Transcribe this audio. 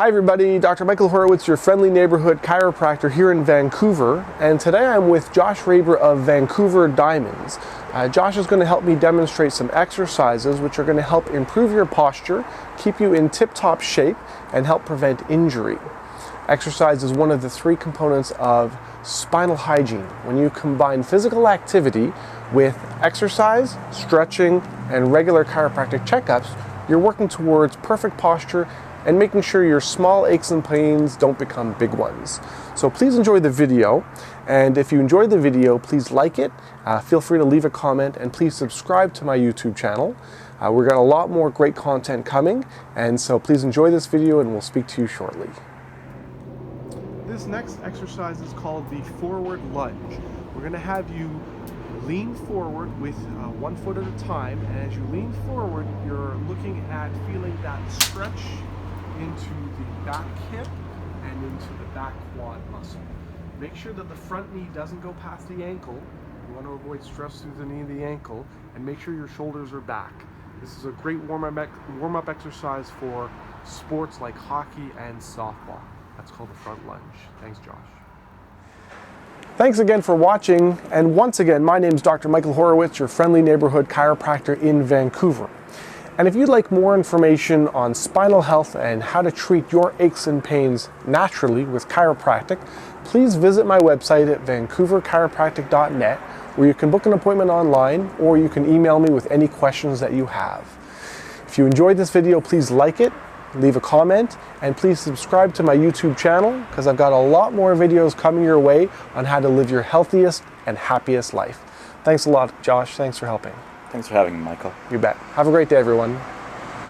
Hi everybody, Dr. Michael Horowitz, your friendly neighborhood chiropractor here in Vancouver, and today I'm with Josh Raber of Vancouver Diamonds. Josh is going to help me demonstrate some exercises which are going to help improve your posture, keep you in tip-top shape, and help prevent injury. Exercise is one of the three components of spinal hygiene. When you combine physical activity with exercise, stretching, and regular chiropractic checkups, you're working towards perfect posture and making sure your small aches and pains don't become big ones. So please enjoy the video, and if you enjoyed the video, please like it, feel free to leave a comment, and please subscribe to my YouTube channel. We've got a lot more great content coming, and so please enjoy this video and we'll speak to you shortly. This next exercise is called the forward lunge. We're going to have you lean forward with 1 foot at a time, and as you lean forward, you're looking at feeling that stretch into the back hip and into the back quad muscle. Make sure that the front knee doesn't go past the ankle. You want to avoid stress through the knee and the ankle, and make sure your shoulders are back. This is a great warm-up exercise for sports like hockey and softball. That's called the front lunge. Thanks, Josh. Thanks again for watching, and once again, my name is Dr. Michael Horowitz, your friendly neighborhood chiropractor in Vancouver. And if you'd like more information on spinal health and how to treat your aches and pains naturally with chiropractic, please visit my website at vancouverchiropractic.net, where you can book an appointment online or you can email me with any questions that you have. If you enjoyed this video, please like it, leave a comment, and please subscribe to my YouTube channel because I've got a lot more videos coming your way on how to live your healthiest and happiest life. Thanks a lot, Josh. Thanks for helping. Thanks for having me, Michael. You bet. Have a great day, everyone.